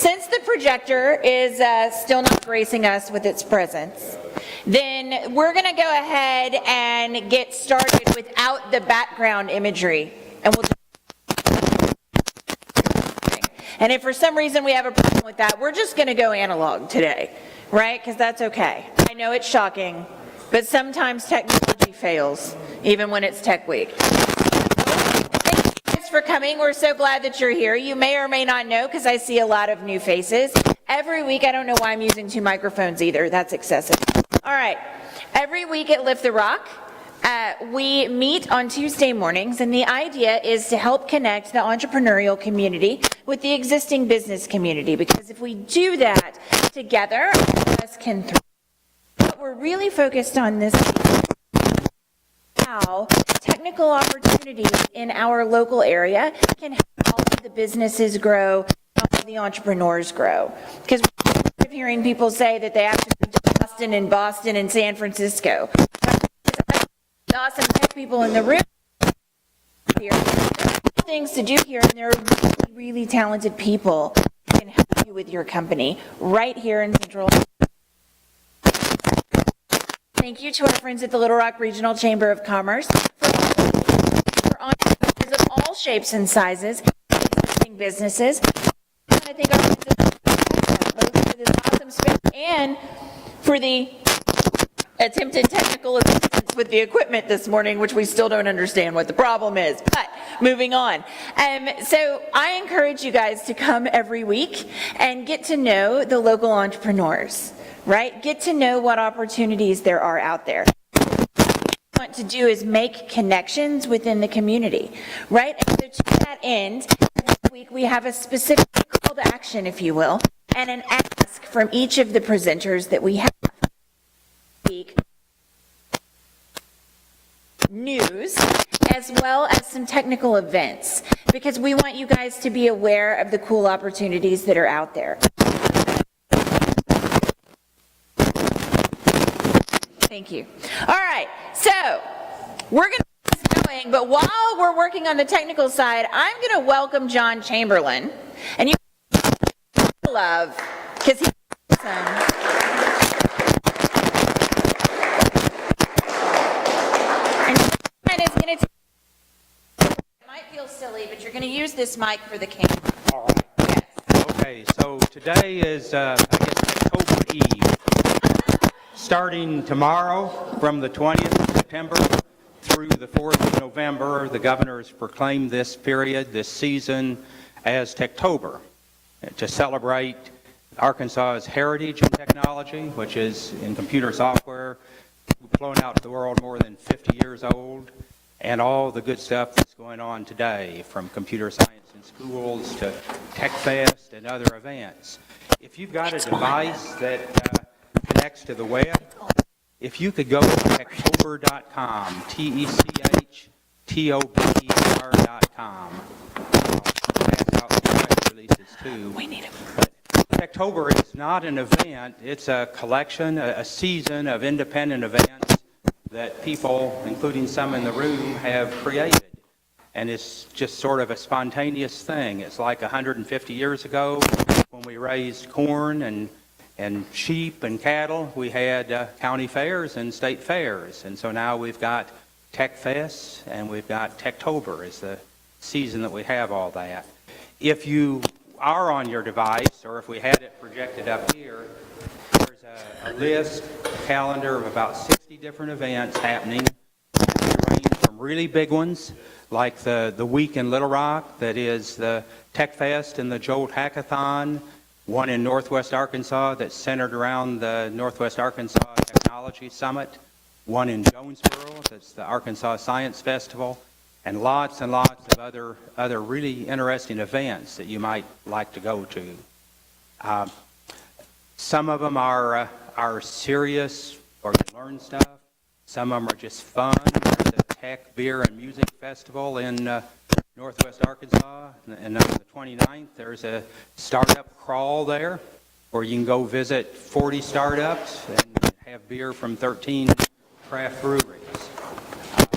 since the projector is still not gracing us with its presence, then we're going to go ahead and get started without the background imagery. And we'll and if for some reason we have a problem with that, we're just going to go analog today, right? Because that's okay. I know it's shocking, but sometimes technology fails, even when it's Tech Week. Thank you guys for coming. We're so glad that you're here. You may or may not know, because I see a lot of new faces. Every week, I don't know why I'm using 2 microphones either. That's excessive. All right. Every week at Lift the Rock, we meet on Tuesday mornings, and the idea is to help connect the entrepreneurial community with the existing business community, because if we do that together, all of us can thrive. What we're really focused on this week is how technical opportunities in our local area can help all of the businesses grow, help the entrepreneurs grow. Because we're hearing people say that they have to move to Boston and San Francisco. Awesome tech people in the room here. There are things to do here, and there are really, really talented people who can help you with your company right here in Central. Thank you to our friends at the Little Rock Regional Chamber of Commerce for entrepreneurs of all shapes and sizes, existing businesses. I want to thank our friends both for this awesome space and for the attempted technical assistance with the equipment this morning, which we still don't understand what the problem is, but moving on. So I encourage you guys to come every week and get to know the local entrepreneurs, right? Get to know what opportunities there are out there. What we want to do is make connections within the community, right? And so to that end, this week we have a specific call to action, if you will, and an ask from each of the presenters that we have. News as well as some technical events, because we want you guys to be aware of the cool opportunities that are out there. Thank you. All right, so we're going to get this going, but while we're working on the technical side, I'm going to welcome John Chamberlain, and you love, because he's awesome. It might feel silly, but you're going to use this mic for the camera. All right. Yes. Okay, so today is, I guess, Techtober Eve. Starting tomorrow from the 20th of September through the 4th of November, the governor has proclaimed this period, this season, as Techtober to celebrate Arkansas's heritage in technology, which is in computer software, flown out to the world more than 50 years old, and all the good stuff that's going on today, from computer science in schools to TechFest and other events. If you've got a device that connects to the web, if you could go to techtober.com, TechTober.com. Pass out the press releases too. We need it. Techtober is not an event, it's a collection, a season of independent events that people, including some in the room, have created. And it's just sort of a spontaneous thing. It's like 150 years ago when we raised corn and sheep and cattle, we had county fairs and state fairs. And so now we've got TechFest and we've got Techtober is the season that we have all that. If you are on your device, or if we had it projected up here, there's a list, a calendar of about 60 different events happening. They range from really big ones, like the week in Little Rock, that is the TechFest and the JOLT Hackathon, one in Northwest Arkansas that's centered around the Northwest Arkansas Technology Summit, one in Jonesboro, that's the Arkansas Science Festival, and lots of other really interesting events that you might like to go to. Some of them are serious, or you learn stuff. Some of them are just fun. There's a Tech Beer and Music Festival in Northwest Arkansas, and on the 29th there's a startup crawl there, where you can go visit 40 startups and have beer from 13 craft breweries.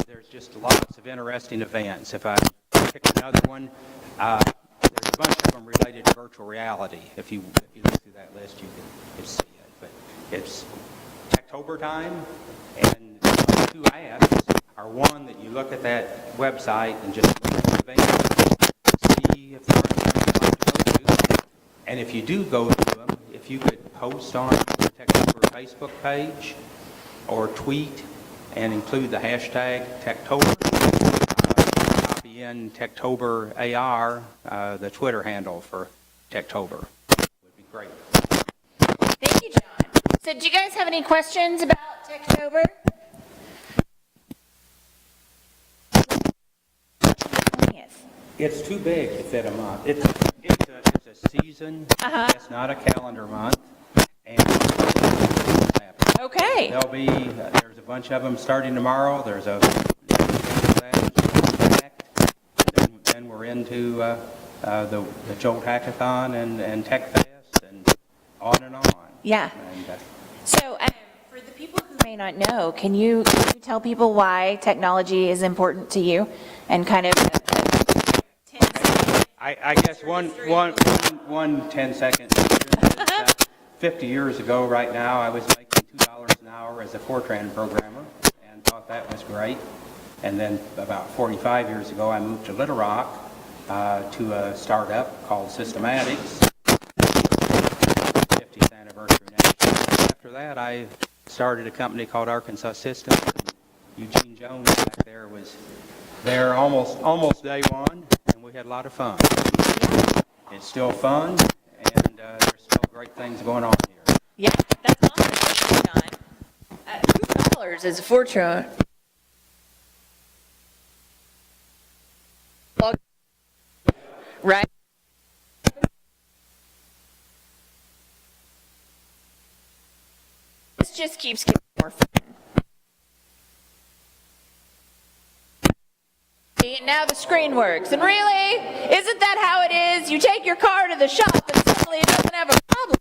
There's just lots of interesting events. If I pick another one, there's a bunch of them related to virtual reality. If you look through that list, you can see it. But it's Techtober time, and the two apps are one that you look at that website and just look at the event, see if there are things you'd like to go to. And if you do go to them, if you could post on the Techtober Facebook page or tweet and include the hashtag Techtober, copy in Techtober AR, the Twitter handle for Techtober, would be great. Thank you, John. So do you guys have any questions about Techtober? It's too big to fit a month. It's a season. It's not a calendar month. And Okay. there's a bunch of them starting tomorrow. There's a then we're into the JOLT hackathon and TechFest and on and on. Yeah. And, So for the people who may not know, can you tell people why technology is important to you and kind of I guess one 10-second. 50 years ago right now, I was making $2 an hour as a Fortran programmer and thought that was great. And then about 45 years ago, I moved to Little Rock to a startup called Systematics. 50th anniversary now. After that, I started a company called Arkansas Systems. Eugene Jones back there was there almost day one, and we had a lot of fun. It's still fun, and there's still great things going on here. Yeah, that's awesome, John. $2 is a fortune. Right? This just keeps getting more fun. And now the screen works. And really, isn't that how it is? You take your car to the shop and suddenly it doesn't have a problem.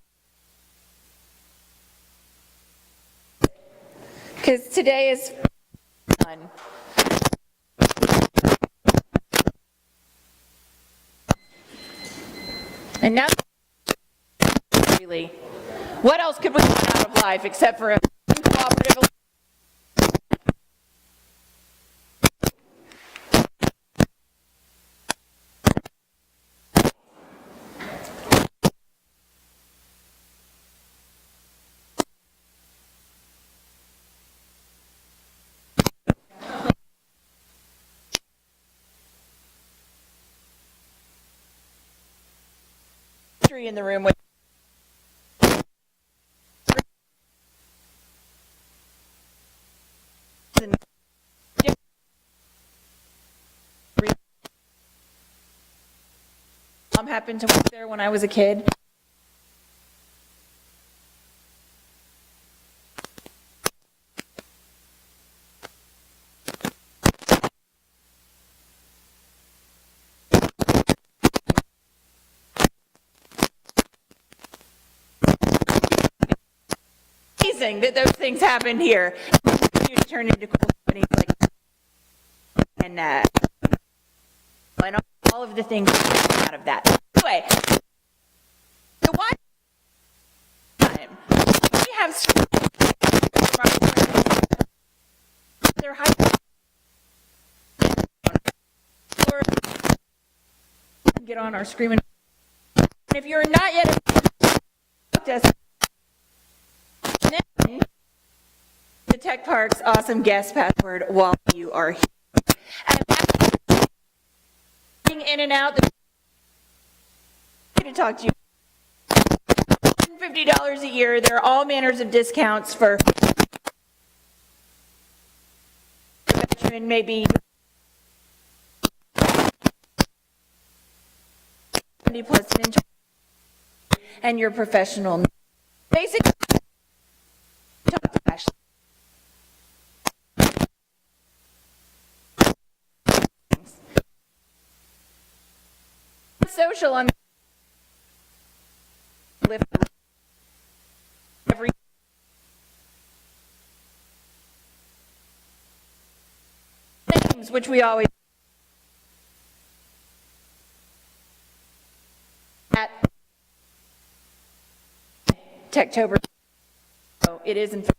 Because today is fun. And now, really, what else could we want out of life except for a cooperative? In the room with Mom happened to work there when I was a kid. That those things happened here. You turn into cool companies like and all of the things out of that. Anyway, so why time we have they're high or get on our screen. And if you're not yet the Tech Park's awesome guest password while you are here. And in and out, to talk to you. $150 a year. There are all manners of discounts for veteran, maybe 70 plus and your professional. Basically, talk to Ashley. Social on lift every things which we always Techtober. So it is in fact.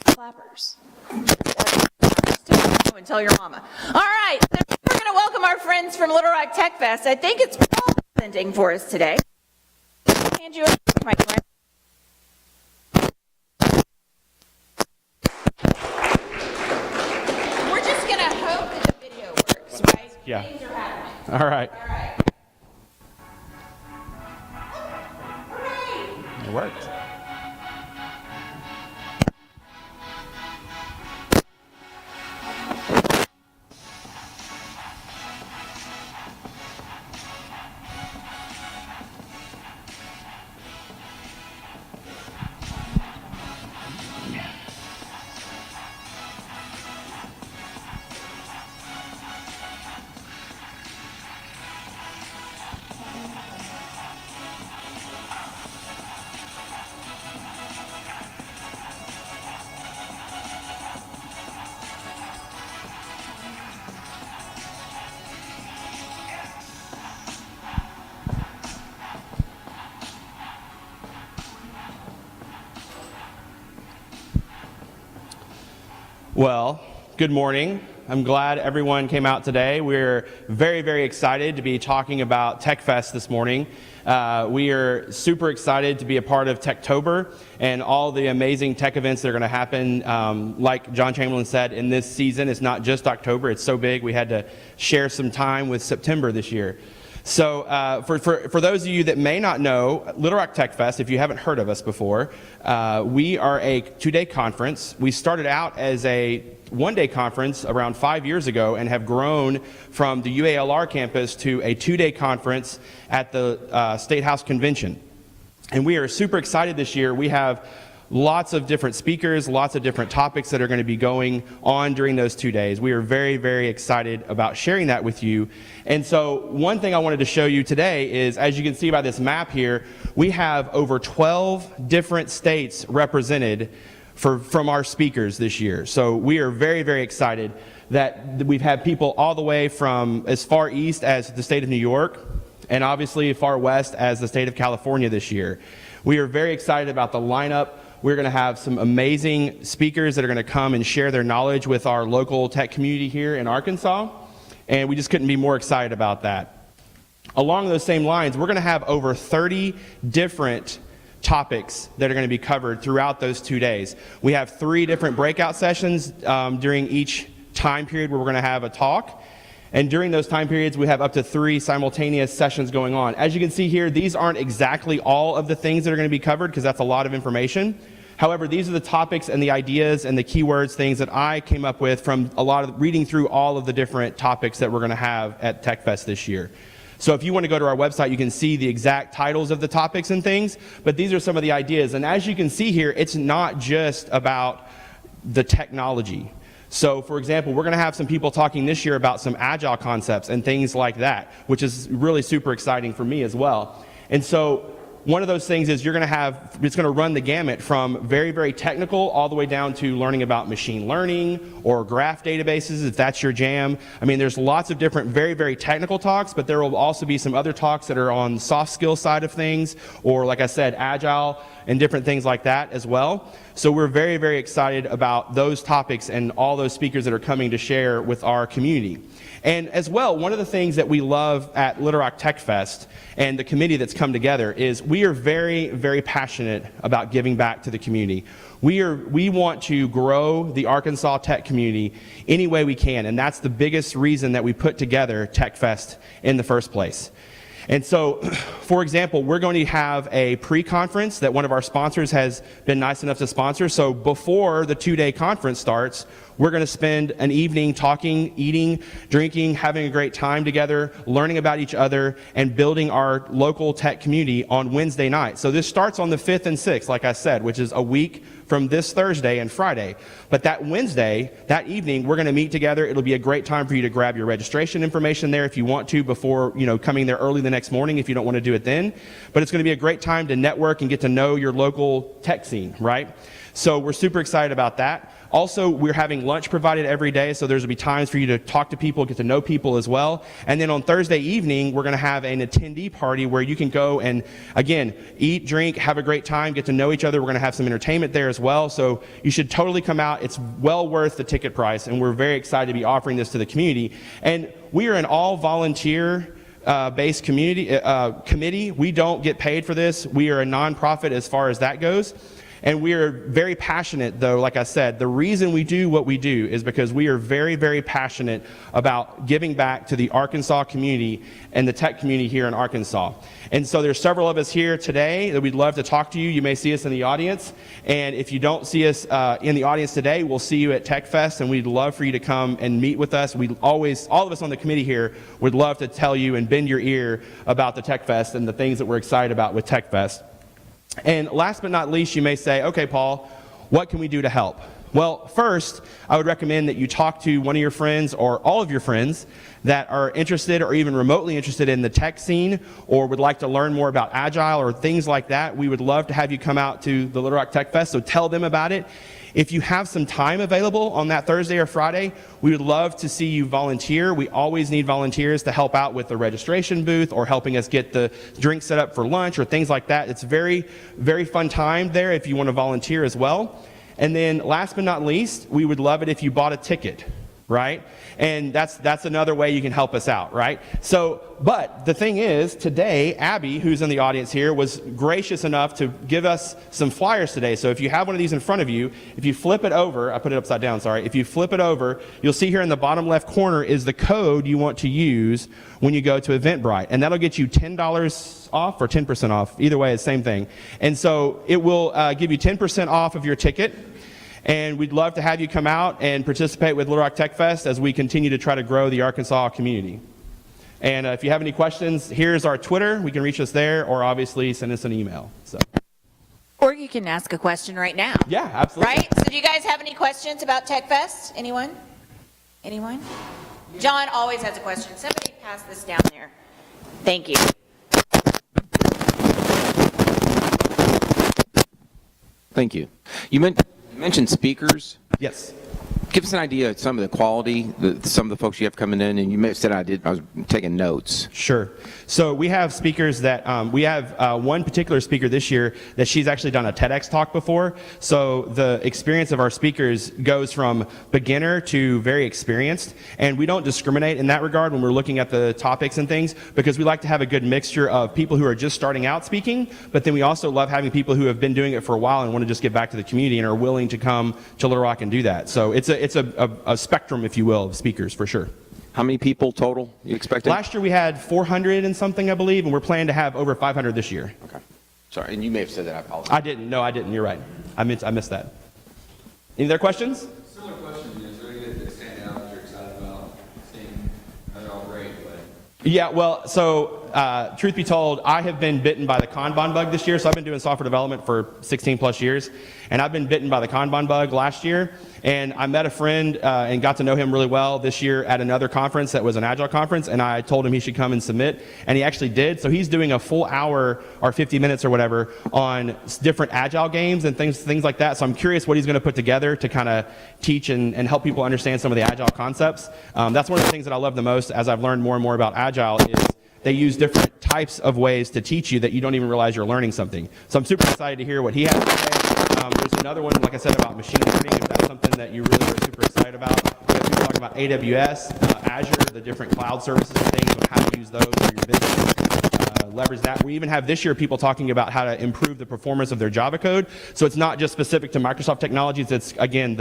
Clappers. And tell your mama. All right, so we're going to welcome our friends from Little Rock Tech Fest. I think it's Paul presenting for us today. Hand you over the microphone. We're just going to hope that the video works, right? Yeah. Things are happening. All right. All right. Hooray! It worked. Well, good morning. I'm glad everyone came out today. We're very, very excited to be talking about TechFest this morning. We are super excited to be a part of Techtober and all the amazing tech events that are going to happen. Like John Chamberlain said, in this season, it's not just October. It's so big, we had to share some time with September this year. So for those of you that may not know, Little Rock Tech Fest, if you haven't heard of us before, we are a two-day conference. We started out as a one-day conference around 5 years ago and have grown from the UALR campus to a two-day conference at the State House Convention. And we are super excited this year. We have lots of different speakers, lots of different topics that are going to be going on during those 2 days. We are very, very excited about sharing that with you. And so one thing I wanted to show you today is, as you can see by this map here, we have over 12 different states represented from our speakers this year. So we are very, very excited that we've had people all the way from as far east as the state of New York and obviously far west as the state of California this year. We are very excited about the lineup. We're going to have some amazing speakers that are going to come and share their knowledge with our local tech community here in Arkansas, and we just couldn't be more excited about that. Along those same lines, we're going to have over 30 different topics that are going to be covered throughout those 2 days. We have 3 different breakout sessions during each time period where we're going to have a talk. And during those time periods, we have up to 3 simultaneous sessions going on. As you can see here, these aren't exactly all of the things that are going to be covered because that's a lot of information. However, these are the topics and the ideas and the keywords, things that I came up with from a lot of reading through all of the different topics that we're going to have at TechFest this year. So if you want to go to our website, you can see the exact titles of the topics and things, but these are some of the ideas. And as you can see here, it's not just about the technology. So, for example, we're going to have some people talking this year about some agile concepts and things like that, which is really super exciting for me as well. And so one of those things is you're going to have, it's going to run the gamut from very, very technical all the way down to learning about machine learning or graph databases, if that's your jam. I mean, there's lots of different very, very technical talks, but there will also be some other talks that are on the soft skill side of things, or like I said, agile and different things like that as well. So we're very, very excited about those topics and all those speakers that are coming to share with our community. And as well, one of the things that we love at Little Rock Tech Fest and the committee that's come together is we are very, very passionate about giving back to the community. We want to grow the Arkansas tech community any way we can, and that's the biggest reason that we put together Tech Fest in the first place. And so, for example, we're going to have a pre-conference that one of our sponsors has been nice enough to sponsor. So before the 2-day conference starts, We're going to spend an evening talking, eating, drinking, having a great time together, learning about each other, and building our local tech community on Wednesday night. So this starts on the 5th and 6th, like I said, which is a week from this Thursday and Friday. But that Wednesday, that evening, we're going to meet together. It'll be a great time for you to grab your registration information there if you want to before, coming there early the next morning if you don't want to do it then. But it's going to be a great time to network and get to know your local tech scene, right? So we're super excited about that. Also, we're having lunch provided every day, so there's going to be times for you to talk to people, get to know people as well. And then on Thursday evening, we're going to have an attendee party where you can go and, again, eat, drink, have a great time, get to know each other. We're going to have some entertainment there as well, so you should totally come out. It's well worth the ticket price, and we're very excited to be offering this to the community. And we are an all-volunteer based committee. We don't get paid for this. We are a nonprofit as far as that goes. And we are very passionate, though, like I said, the reason we do what we do is because we are very, very passionate about giving back to the Arkansas community and the tech community here in Arkansas. And so there's several of us here today that we'd love to talk to you. You may see us in the audience. And if you don't see us in the audience today, we'll see you at TechFest, and we'd love for you to come and meet with us. We always, all of us on the committee here, would love to tell you and bend your ear about the TechFest and the things that we're excited about with TechFest. And last but not least, you may say, okay, Paul, what can we do to help? Well, first, I would recommend that you talk to one of your friends or all of your friends that are interested or even remotely interested in the tech scene or would like to learn more about Agile or things like that. We would love to have you come out to the Little Rock Tech Fest, so tell them about it. If you have some time available on that Thursday or Friday, we would love to see you volunteer. We always need volunteers to help out with the registration booth or helping us get the drink set up for lunch or things like that. It's very, very fun time there if you want to volunteer as well. And then last but not least, we would love it if you bought a ticket, right? And that's another way you can help us out, right? So, but the thing is, today, Abby, who's in the audience here, was gracious enough to give us some flyers today. So if you have one of these in front of you, if you flip it over, I put it upside down, sorry. If you flip it over, you'll see here in the bottom left corner is the code you want to use when you go to Eventbrite. And that'll get you $10 off or 10% off. Either way, it's the same thing. And so it will give you 10% off of your ticket. And we'd love to have you come out and participate with Little Rock Tech Fest as we continue to try to grow the Arkansas community. And if you have any questions, here's our Twitter. We can reach us there, or obviously send us an email. So. Or you can ask a question right now. Yeah, absolutely. Right? So do you guys have any questions about TechFest? Anyone? Anyone? John always has a question. Somebody pass this down there. Thank you. Thank you. You mentioned speakers. Yes. Give us an idea of some of the quality, some of the folks you have coming in, and you may have said I was taking notes. Sure. So we have speakers that, we have one particular speaker this year that she's actually done a TEDx talk before. So the experience of our speakers goes from beginner to very experienced. And we don't discriminate in that regard when we're looking at the topics and things, because we like to have a good mixture of people who are just starting out speaking, but then we also love having people who have been doing it for a while and want to just get back to the community and are willing to come to Little Rock and do that. So it's a spectrum, if you will, of speakers for sure. How many people total you expected? Last year we had 400 and something, I believe, and we're planning to have over 500 this year. Okay. Sorry, and you may have said that. I apologize. I didn't. No, I didn't. You're right. I missed that. Any other questions? Similar question. Is there anything that stand out that you're excited about seeing? They're all great, but... Yeah, well, so truth be told, I have been bitten by the Kanban bug this year. So I've been doing software development for 16 plus years, and I've been bitten by the Kanban bug last year. And I met a friend and got to know him really well this year at another conference that was an Agile conference, and I told him he should come and submit, and he actually did. So he's doing a full hour or 50 minutes or whatever on different Agile games and things like that. So I'm curious what he's going to put together to kind of teach and help people understand some of the Agile concepts. That's one of the things that I love the most as I've learned more and more about Agile is they use different types of ways to teach you that you don't even realize you're learning something. So I'm super excited to hear what he has to say. There's another one, like I said, about machine learning, if that's something that you really are super excited about. We have people talking about AWS, Azure, the different cloud services and things, and how to use those for your business, leverage that. We even have this year people talking about how to improve the performance of their Java code. So it's not just specific to Microsoft technologies. It's, again,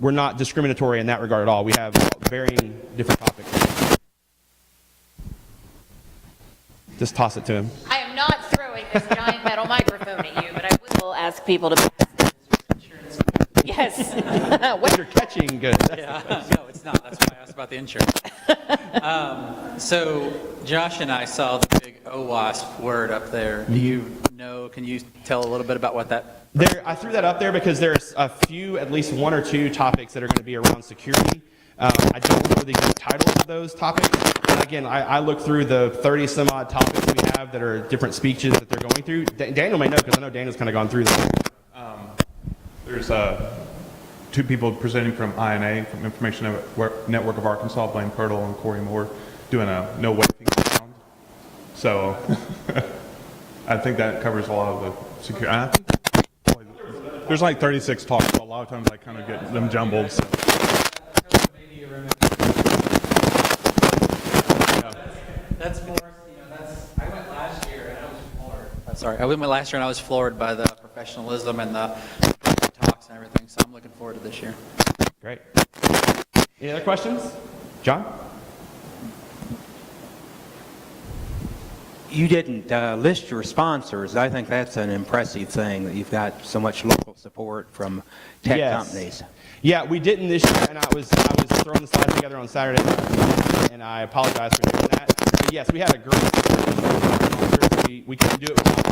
we're not discriminatory in that regard at all. We have varying different topics. Just toss it to him. I am not throwing this giant metal microphone at you, but I will ask people to pass it. Yeah. Yes. What you're catching good. Yeah, no, it's not. That's why I asked about the insurance. So Josh and I saw the big OWASP word up there. Do you know, can you tell a little bit about what that? I threw that up there because there's a few, at least one or two topics that are going to be around security. I don't know the exact titles of those topics. And again, I looked through the 30 some odd topics we have that are different speeches that they're going through. Daniel may know because I know Daniel's kind of gone through them. There's two people presenting from INA, from Information Network of Arkansas, Blaine Pirtle and Corey Moore, doing a no waving sound. So I think that covers a lot of the security. There's like 36 talks, so a lot of times I kind of get them jumbled. So. That's more, I went last year and I was floored. Sorry, I went last year and I was floored by the professionalism and the talks and everything, so I'm looking forward to this year. Great. Any other questions? John? You didn't list your sponsors. I think that's an impressive thing, that you've got so much local support from tech companies. Yeah, we didn't this year, and I was throwing the slides together on Saturday, and I apologize for doing that. But yes, we had a great we couldn't do it without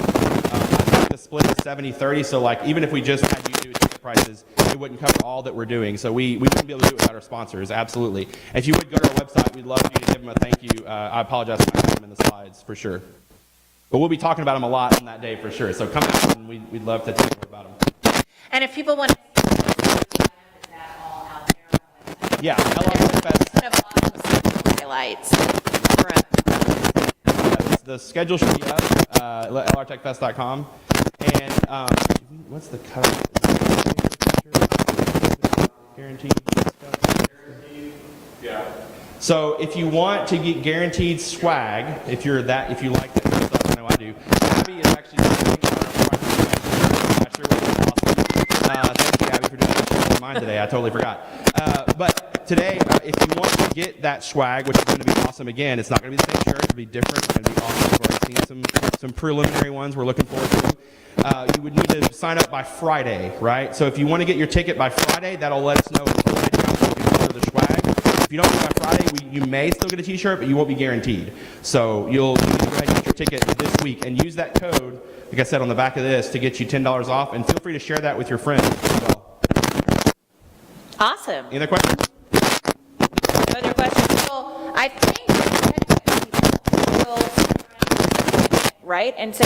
I think the split is 70-30, so like even if we just had you do ticket prices, it wouldn't cover all that we're doing. So we wouldn't be able to do it without our sponsors, absolutely. If you would go to our website, we'd love for you to give them a thank you. I apologize for not having them in the slides, for sure. But we'll be talking about them a lot on that day, for sure. So come out, and we'd love to talk more about them. And if people want to see that all out there on the website. Yeah, LR Fest. Highlights. The schedule should be up, lrtechfest.com. And what's the code? Guaranteed? Yeah. So if you want to get guaranteed swag, if you like that kind of stuff, I know I do. Abby is actually doing last year was awesome. Thank you, Abby, for doing that mine today. I totally forgot. But today, if you want to get that swag, which is going to be awesome again, it's not going to be the same shirt. It'll be different. It's going to be awesome. We've already seen some preliminary ones we're looking forward to. You would need to sign up by Friday, right? So if you want to get your ticket by Friday, that'll let us know it's fully down so you can order the swag. If you don't get it by Friday, you may still get a t-shirt, but you won't be guaranteed. So you'll need to go ahead and get your ticket this week and use that code, like I said, on the back of this to get you $10 off. And feel free to share that with your friends as well. Awesome. Any other questions? No other questions? Well, I think people will, right? And so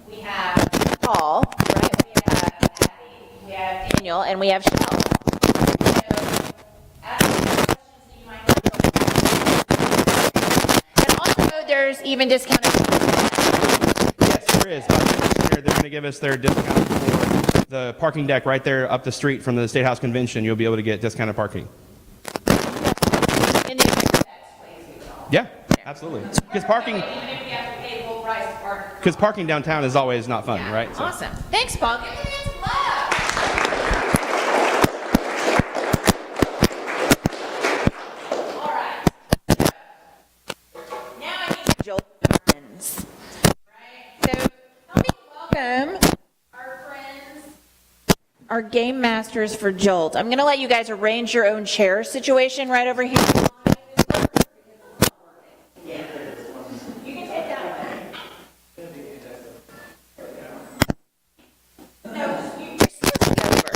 we have Paul, right? We have Abby, we have Daniel, and we have Shell. So, ask any questions that you might have. And also, there's even discounted. Yes, there is. They're going to give us their discount for the parking deck right there up the street from the State House Convention. You'll be able to get discounted parking. In the next place we go. Yeah, absolutely. Because Even if we have to pay full price to park. parking downtown is always not fun, right? So. Awesome. Thanks, Paul. Give your hands love. All right. Now I need JOLT friends. Right? So help me welcome our friends, our game masters for JOLT. I'm going to let you guys arrange your own chair situation right over here. You can take that one. No, you're supposed to go over.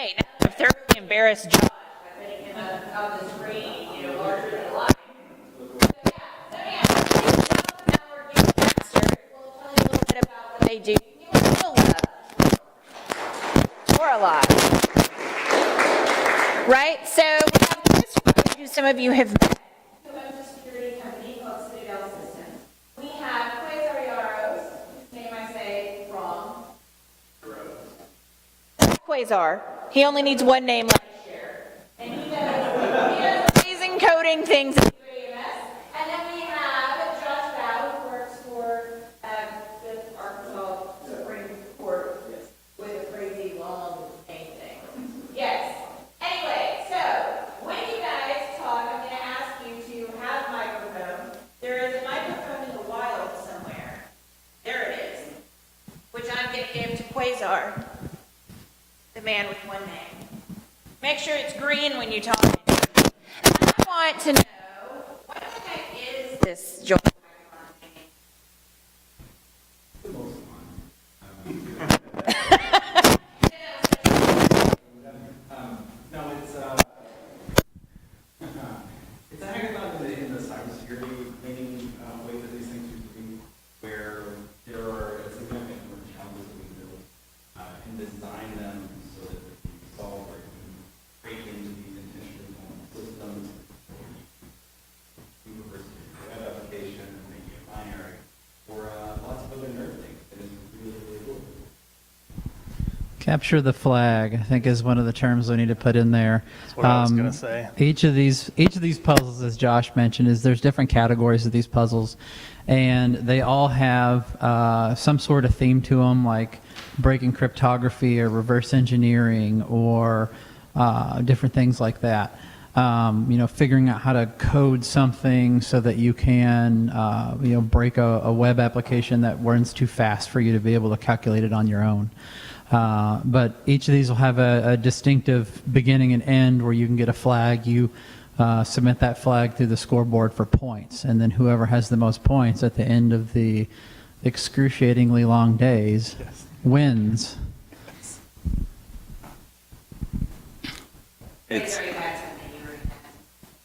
Hey, now I've thoroughly embarrassed Josh by putting him up the screen, larger than life. So yeah, our game masters will tell you a little bit about what they do. You will love or a lot. Right? So we have Chris Wright, who some of you have met, who owns a security company called Citadel Systems. We have Quasar Yaros, whose name I say wrong. Quasar. He only needs one name last year. And he does amazing coding things in UAMS. And then we have Josh Bow, who works for the Arkansas Supreme Court with a crazy long name thing. Yes. Anyway, so when you guys talk, I'm going to ask you to have a microphone. There is a microphone in the wild somewhere. There it is. Which I'm going to give to Quasar, the man with one name. Make sure it's green when you talk. I want to know, what the heck is this JOLT thing? No, it's a hackathon in the cybersecurity making way that these things used to be, where there are a significant number of challenges that we build and design them so that they can be solved or can break into these intentionally formed systems, web application, making it binary, or lots of other nerd things. And it's really, really cool. Capture the flag, I think, is one of the terms we need to put in there. That's what I was going to say. Each of these puzzles, as Josh mentioned, there's different categories of these puzzles, and they all have some sort of theme to them, like breaking cryptography or reverse engineering or different things like that. Figuring out how to code something so that you can, break a web application that runs too fast for you to be able to calculate it on your own. But each of these will have a distinctive beginning and end where you can get a flag. You submit that flag through the scoreboard for points, and then whoever has the most points at the end of the excruciatingly long days wins.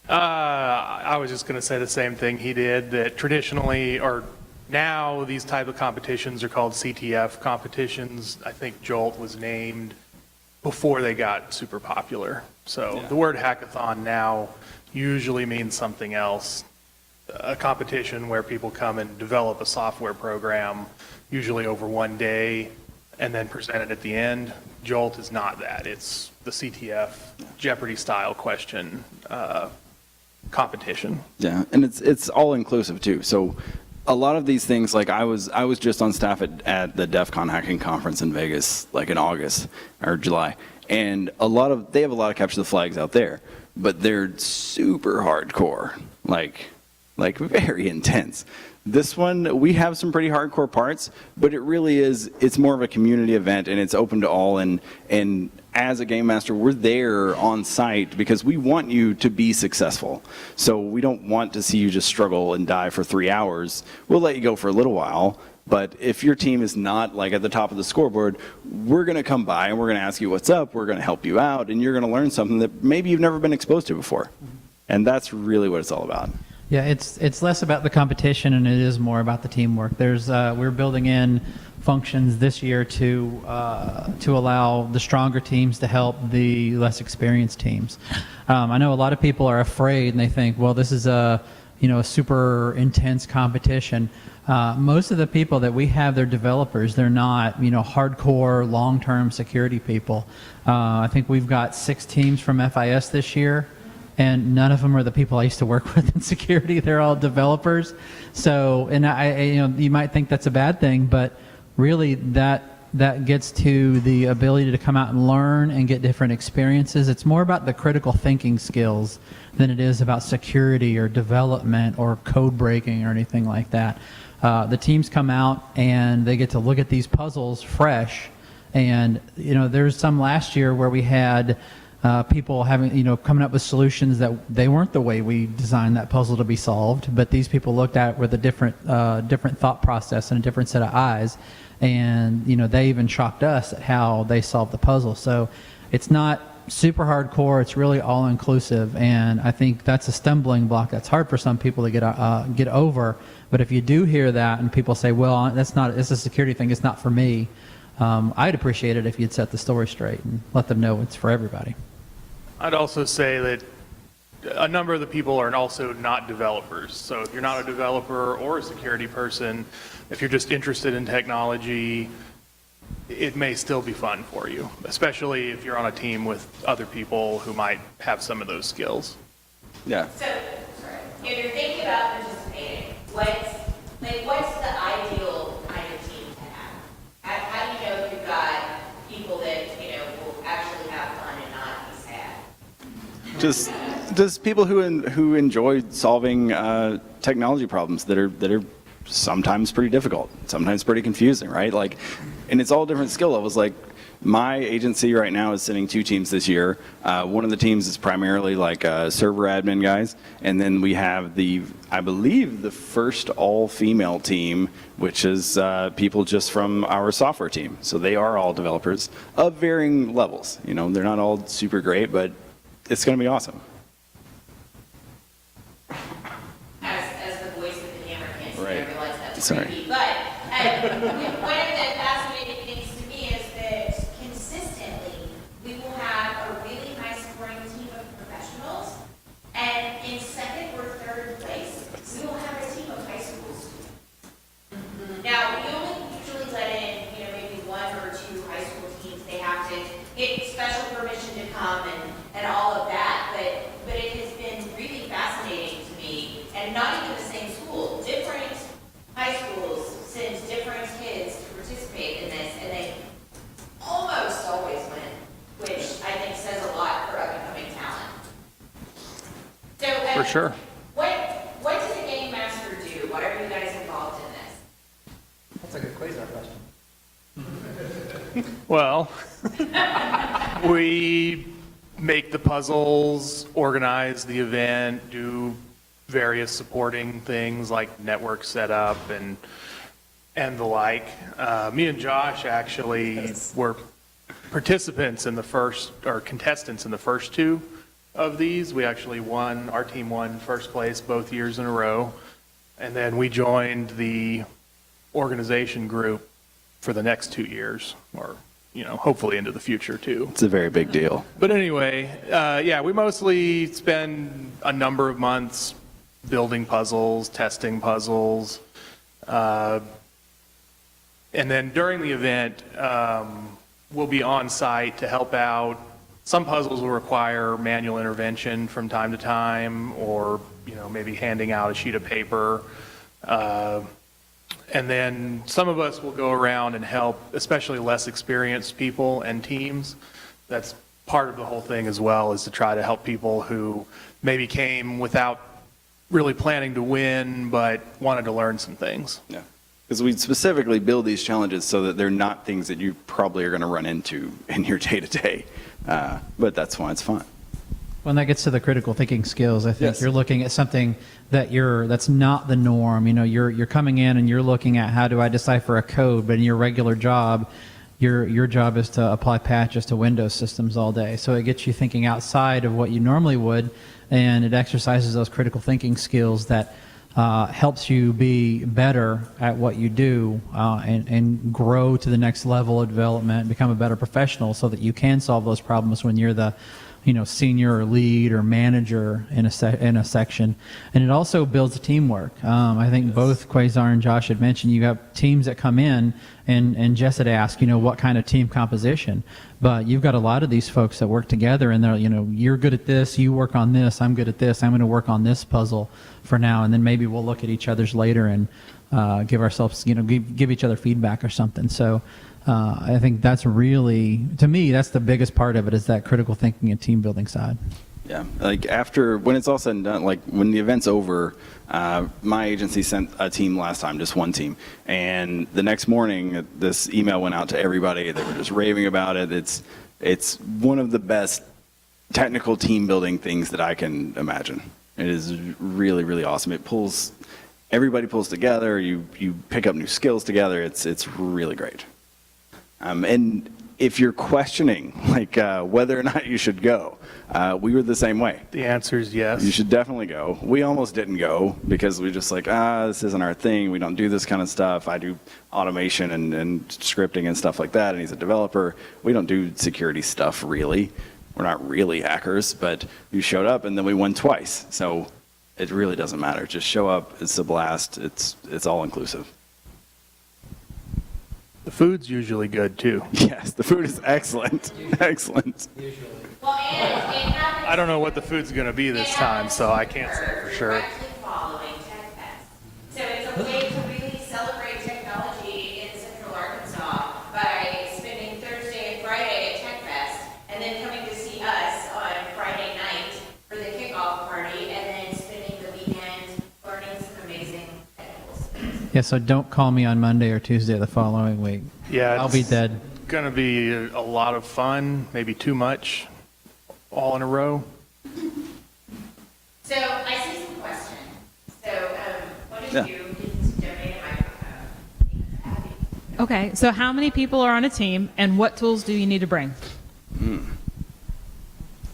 I was just going to say the same thing he did, that traditionally, or now, these type of competitions are called CTF competitions. I think JOLT was named before they got super popular. So the word hackathon now usually means something else. A competition where people come and develop a software program, usually over one day, and then present it at the end. JOLT is not that. It's the CTF Jeopardy style question competition. Yeah, and it's all inclusive too. So a lot of these things, like I was just on staff at the DEF CON hacking conference in Vegas, like in August or July, and they have a lot of capture the flags out there, but they're super hardcore, like very intense. This one, we have some pretty hardcore parts, but it really is, it's more of a community event and it's open to all, and as a game master, we're there on site because we want you to be successful. So we don't want to see you just struggle and die for 3 hours. We'll let you go for a little while, but if your team is not like at the top of the scoreboard, we're gonna come by and we're gonna ask you what's up, we're gonna help you out, and you're gonna learn something that maybe you've never been exposed to before. And that's really what it's all about. Yeah, it's less about the competition and it is more about the teamwork. We're building in functions this year to allow the stronger teams to help the less experienced teams. I know a lot of people are afraid and they think, well, this is a super intense competition. Most of the people that we have, they're developers. They're not hardcore long-term security people. I think we've got 6 teams from FIS this year. And none of them are the people I used to work with in security. They're all developers. So, and you might think that's a bad thing, but really that gets to the ability to come out and learn and get different experiences. It's more about the critical thinking skills than it is about security or development or code breaking or anything like that. The teams come out and they get to look at these puzzles fresh. And, there's some last year where we had people coming up with solutions that they weren't the way we designed that puzzle to be solved, but these people looked at it with a different thought process and a different set of eyes, and they even shocked us at how they solved the puzzle. So it's not super hardcore. It's really all inclusive, and I think that's a stumbling block that's hard for some people to get over. But if you do hear that and people say, "Well, it's a security thing. It's not for me," I'd appreciate it if you'd set the story straight and let them know it's for everybody. I'd also say that a number of the people are also not developers. So if you're not a developer or a security person, if you're just interested in technology, it may still be fun for you, especially if you're on a team with other people who might have some of those skills. Yeah. So, sorry, if you're thinking about participating, what's the ideal kind of team to have? How do you know if you've got people that, will actually have fun and not be sad? Just people who enjoy solving technology problems that are sometimes pretty difficult, sometimes pretty confusing, right? Like, and it's all different skill levels. Like, my agency right now is sending 2 teams this year. One of the teams is primarily like server admin guys, and then we have I believe the first all-female team, which is people just from our software team. So they are all developers of varying levels. They're not all super great, but it's going to be awesome. As the voice of the hammer can't say, Right. I realize that's Sorry. creepy. But one of the fascinating things to me is that consistently we will have a really high scoring team of professionals, and in second or third place, we will have a team of high school students. Now, we only usually let in, maybe 1 or 2 high school teams. They have to get special permission to come and all of that, but it has been really fascinating to me, and not even the same school, different high schools send different kids to participate in this, and they almost always win, which I think says a lot for up-and-coming talent. So, For sure. What does a game master do? What are you guys involved in this? That's a good Quasar question. Well, we make the puzzles, organize the event, do various supporting things like network setup and the like. Me and Josh actually were participants in the first, or contestants in the first 2 of these. We actually won, our team won first place both years in a row. And then we joined the organization group for the next 2 years, or hopefully into the future too. It's a very big deal. But anyway, we mostly spend a number of months building puzzles, testing puzzles, and then during the event, we'll be on site to help out. Some puzzles will require manual intervention from time to time, or maybe handing out a sheet of paper. And then some of us will go around and help, especially less experienced people and teams. That's part of the whole thing as well, is to try to help people who maybe came without really planning to win, but wanted to learn some things. Yeah. Because we specifically build these challenges so that they're not things that you probably are going to run into in your day-to-day. But that's why it's fun. When that gets to the critical thinking skills, I think Yes. you're looking at something that's not the norm. You're coming in and you're looking at, how do I decipher a code? But in your regular job, your job is to apply patches to Windows systems all day. So it gets you thinking outside of what you normally would, and it exercises those critical thinking skills that helps you be better at what you do, and grow to the next level of development, become a better professional, so that you can solve those problems when you're the senior or lead or manager in a section. And it also builds teamwork. I think both Quasar and Josh had mentioned you have teams that come in, and Jess had asked, what kind of team composition. But you've got a lot of these folks that work together, and they're, you're good at this, you work on this, I'm good at this, I'm going to work on this puzzle for now, and then maybe we'll look at each other's later and give ourselves, give each other feedback or something. So I think that's really, to me, that's the biggest part of it, is that critical thinking and team building side. Yeah, like when it's all said and done, like when the event's over, my agency sent a team last time, just one team, and the next morning this email went out to everybody. They were just raving about it. It's one of the best technical team building things that I can imagine. It is really, really awesome. Everybody pulls together. You pick up new skills together. It's really great. And if you're questioning like whether or not you should go, we were the same way. The answer is yes. You should definitely go. We almost didn't go because we just like, this isn't our thing. We don't do this kind of stuff. I do automation and scripting and stuff like that, and he's a developer. We don't do security stuff really. We're not really hackers, but you showed up and then we won twice. So it really doesn't matter. Just show up. It's a blast. It's all inclusive. The food's usually good too. Yes, the food is excellent. Excellent. Well, and it happens. I don't know what the food's going to be this time, so I can't say for sure. Directly following TechFest. So it's a way to really celebrate technology in Central Arkansas by spending Thursday and Friday at TechFest, and then coming to see us on Friday night for the kickoff party, and then spending the weekend learning some amazing technical skills. Yeah, so don't call me on Monday or Tuesday the following week. Yeah, I'll be dead. Going to be a lot of fun, maybe too much, all in a row. So I see some questions. So what did Yeah. you donate a microphone? Okay, so how many people are on a team, and what tools do you need to bring?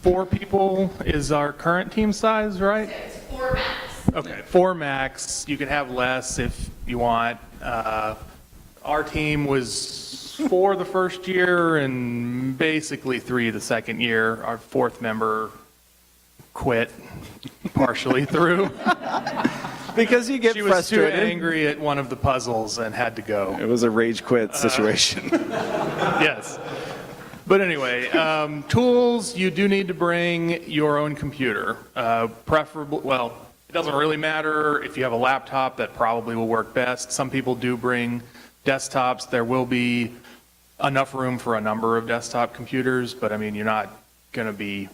4 people is our current team size, right? So it's 4 max. Okay, 4 max. You can have less if you want. Our team was 4 the first year and basically 3 the second year. Our 4th member quit partially through. Because you get She was frustrated. too angry at one of the puzzles and had to go. It was a rage quit situation. Yes. But anyway, tools, you do need to bring your own computer. Preferable, well, it doesn't really matter. If you have a laptop, that probably will work best. Some people do bring desktops. There will be enough room for a number of desktop computers, but I mean, you're not going to be,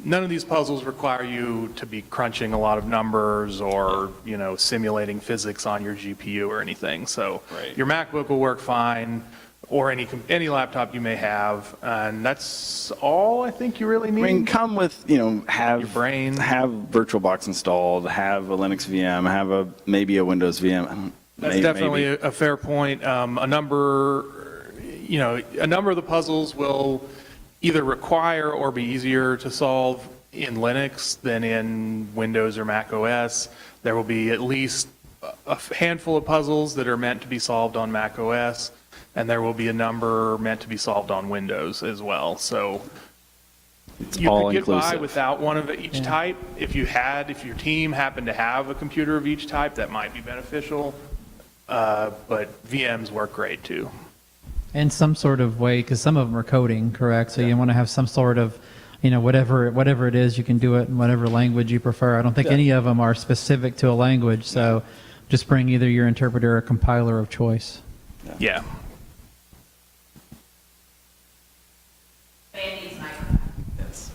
none of these puzzles require you to be crunching a lot of numbers or, you know, simulating physics on your GPU or anything. So your MacBook will work fine, or any laptop you may have, and that's all I think you really need. I mean, come with, have Your brain. have VirtualBox installed, have a Linux VM, have maybe a Windows VM. That's definitely a fair point. A number of the puzzles will either require or be easier to solve in Linux than in Windows or Mac OS. There will be at least a handful of puzzles that are meant to be solved on Mac OS, and there will be a number meant to be solved on Windows as well. So you all could get by inclusive. without one of each type. If your team happened to have a computer of each type, that might be beneficial. But VMs work great too. In some sort of way, because some of them are coding, correct? So you want to have some sort of, whatever it is, you can do it in whatever language you prefer. I don't think any of them are specific to a language, so just bring either your interpreter or compiler of choice. Yeah. Yes.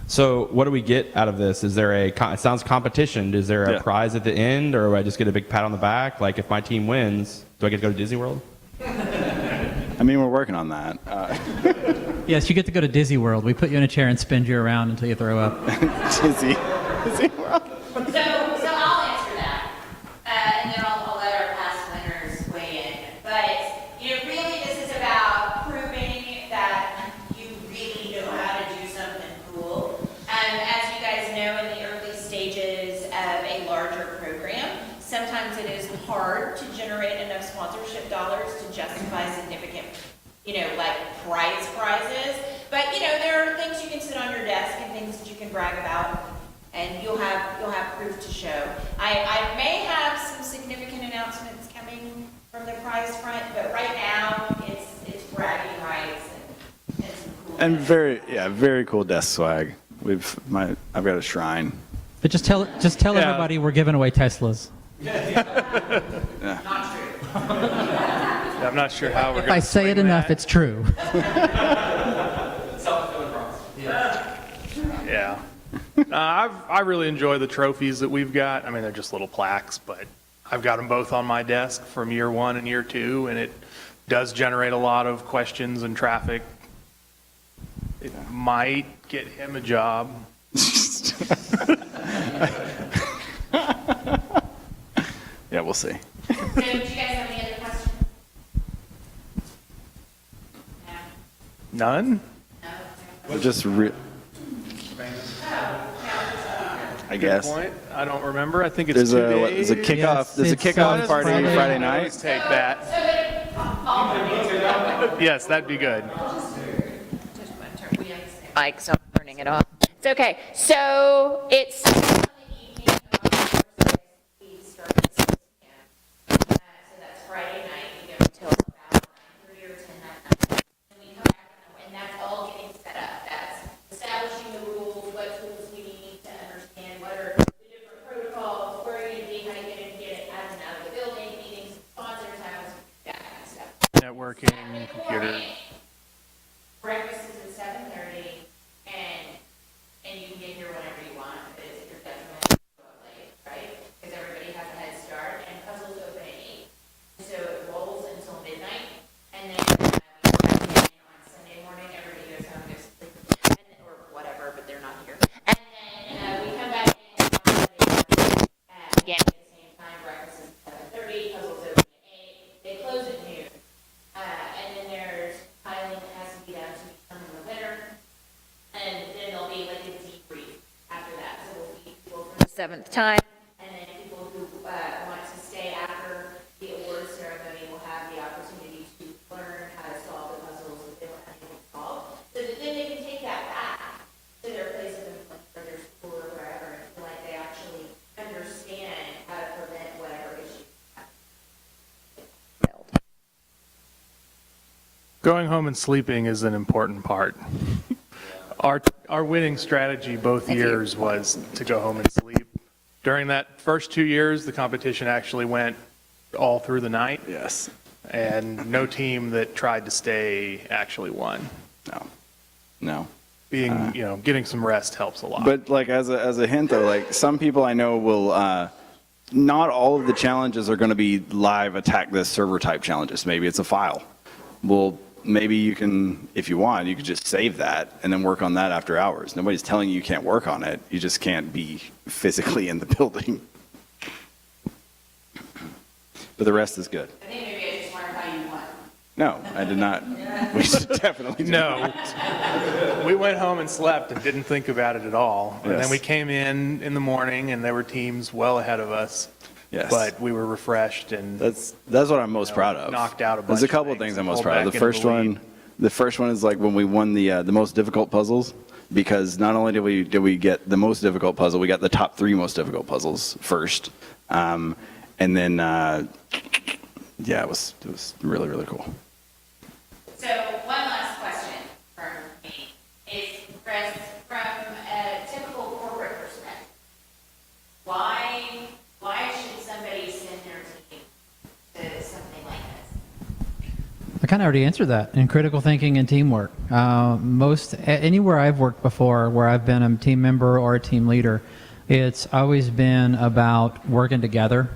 So what do we get out of this? Is there it sounds competition. Is there a Yeah. prize at the end, or do I just get a big pat on the back? Like if my team wins, do I get to go to Disney World? I mean, we're working on that. Yes, you get to go to Disney World. We put you in a chair and spin you around until you throw up. Disney. So I'll answer that, and then I'll let our past winners weigh in. But, really this is about proving that you really know how to do something cool. As you guys know, in the early stages of a larger program, sometimes it is hard to generate enough sponsorship dollars to justify significant, like prizes. But, there are things you can sit on your desk and things that you can brag about, and you'll have proof to show. I may have some significant announcements coming from the prize front, but right now it's bragging rights and some cool. And very cool desk swag. I've got a shrine. But just tell everybody we're giving away Teslas. Not true. I'm not sure how we're going If to I say it enough, it's true. Yeah. I really enjoy the trophies that we've got. I mean, they're just little plaques, but I've got them both on my desk from year 1 and year 2, and it does generate a lot of questions and traffic. It might get him a job. Yeah, we'll see. So do you guys have any other questions? None? Just I guess. Point. I don't remember. I think it's There's 2 a days. there's a kickoff. Yes, There's a it's kickoff party Friday night. Let's take that. Yes, that'd be good. Mike, so I'm turning it off. It's okay. So it's on the evening of we start at 6 p.m. So that's Friday night. We go until about 9:30 or 10 that night. And we come back, and that's all getting set up. That's establishing the rules, what tools we need to understand, what are the different protocols, where are you going to be, how you going to get it out and out of the building, meetings, sponsors, hours, that kind of stuff. Networking, computer. Breakfast is at 7:30, and you can get here whenever you want, but it's at your detriment to go up late, right? Because everybody has a head start, and puzzles open at 8. So it rolls until midnight, and then on Sunday morning, everybody goes home and goes to sleep, or whatever, but they're not here. And then we come back in on Sunday morning, again, at the same time, breakfast is at 7:30, puzzles open at 8, they close at noon. And then there's piling that has to be done to determine the winner. And then there'll be like a debrief after that. So we'll meet people for the 7th time. And then people who want to stay after the award ceremony will have the opportunity to learn how to solve the puzzles that they were unable to solve. So that then they can take that back to their place of employment or their school or wherever and feel like they actually understand how to prevent whatever issue. Going home and sleeping is an important part. Our winning strategy both years was to go home and sleep. During that first 2 years, the competition actually went all through the night. Yes. And no team that tried to stay actually won. No. Being, getting some rest helps a lot. But like as a hint though, like some people I know will not all of the challenges are going to be live attack this server type challenges. Maybe it's a file. Well, maybe you can, if you want, you could just save that and then work on that after hours. Nobody's telling you can't work on it. You just can't be physically in the building. But the rest is good. I think maybe I just learned how you won. No, I did not. We should definitely do No. We went home and slept and didn't think about it at all. And Yes. then we came in the morning and there were teams well ahead of us. Yes. But we were refreshed and That's what I'm most proud of. knocked out a bunch There's a of couple of things things I'm and most pulled proud of. back into The first one is like when we won the most difficult puzzles, because not only did we get the most difficult puzzle, we got the top 3 most difficult puzzles first, and then it was really, really cool. So one last question from me is, Chris, from a typical corporate perspective, why should somebody send their team to something like this? I kind of already answered that in critical thinking and teamwork. Anywhere I've worked before where I've been a team member or a team leader, it's always been about working together.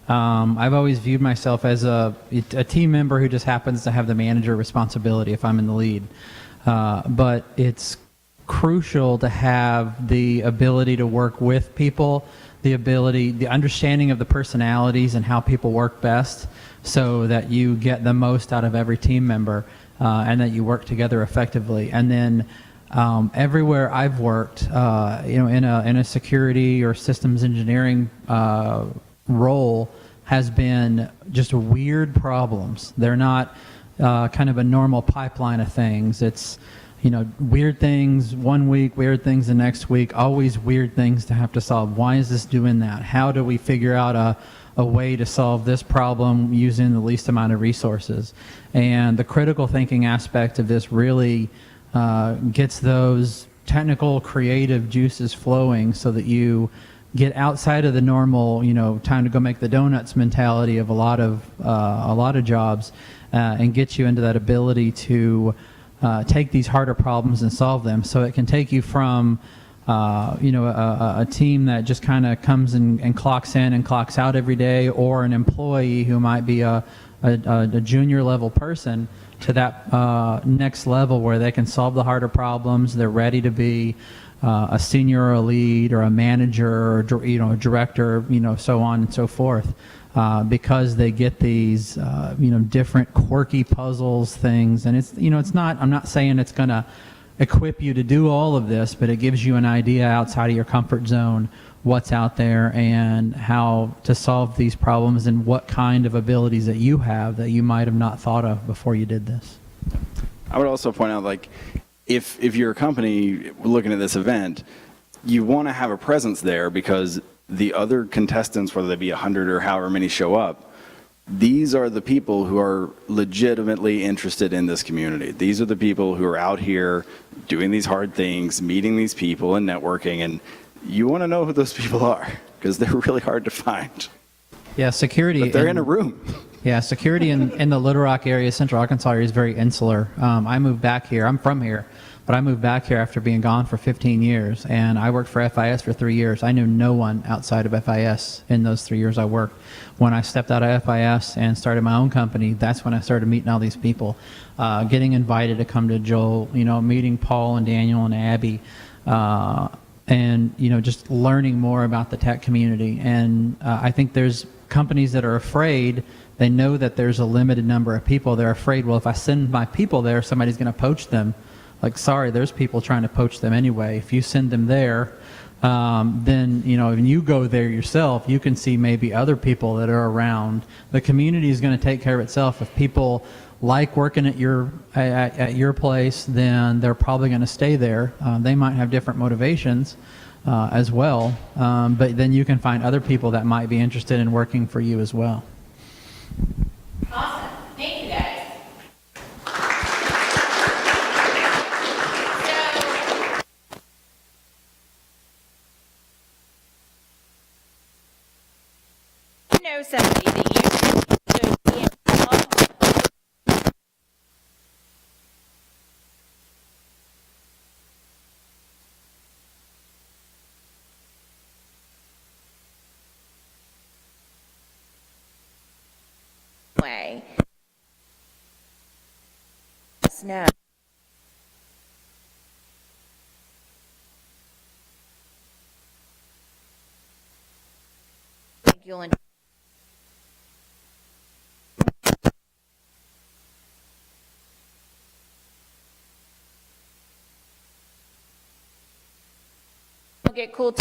I've always viewed myself as a team member who just happens to have the manager responsibility if I'm in the lead. But it's crucial to have the ability to work with people, the understanding of the personalities and how people work best, so that you get the most out of every team member and that you work together effectively. And then everywhere I've worked, in a security or systems engineering role, has been just weird problems. They're not kind of a normal pipeline of things. It's weird things one week, weird things the next week, always weird things to have to solve. Why is this doing that? How do we figure out a way to solve this problem using the least amount of resources? And the critical thinking aspect of this really gets those technical, creative juices flowing so that you get outside of the normal, time to go make the donuts mentality of a lot of jobs, and get you into that ability to take these harder problems and solve them. So it can take you from a team that just kind of comes and clocks in and clocks out every day, or an employee who might be a junior level person, to that next level where they can solve the harder problems. They're ready to be a senior or a lead or a manager or a director, so on and so forth. because they get these, different quirky puzzles, things. And it's not, I'm not saying it's going to equip you to do all of this, but it gives you an idea outside of your comfort zone what's out there and how to solve these problems and what kind of abilities that you have that you might have not thought of before you did this. I would also point out, like, if you're a company looking at this event, you want to have a presence there because the other contestants, whether they be 100 or however many show up, these are the people who are legitimately interested in this community. These are the people who are out here doing these hard things, meeting these people and networking, and you want to know who those people are because they're really hard to find. Yeah, security. But they're in a room. Yeah, security in the Little Rock area, Central Arkansas area is very insular. I moved back here. I'm from here, but I moved back here after being gone for 15 years, and I worked for FIS for 3 years. I knew no one outside of FIS in those 3 years I worked. When I stepped out of FIS and started my own company, that's when I started meeting all these people, getting invited to come to JOLT, meeting Paul and Daniel and Abby, and just learning more about the tech community. And I think there's companies that are afraid. They know that there's a limited number of people. They're afraid, well, if I send my people there, somebody's going to poach them. Like, sorry, there's people trying to poach them anyway. If you send them there, then, when you go there yourself, you can see maybe other people that are around. The community is going to take care of itself. If people like working at your place, then they're probably going to stay there. They might have different motivations as well, but then you can find other people that might be interested in working for you as well. Awesome. Thank you, guys. So, you know somebody that you should be involved. Way. Yes, no. I think you'll enjoy. Get cool.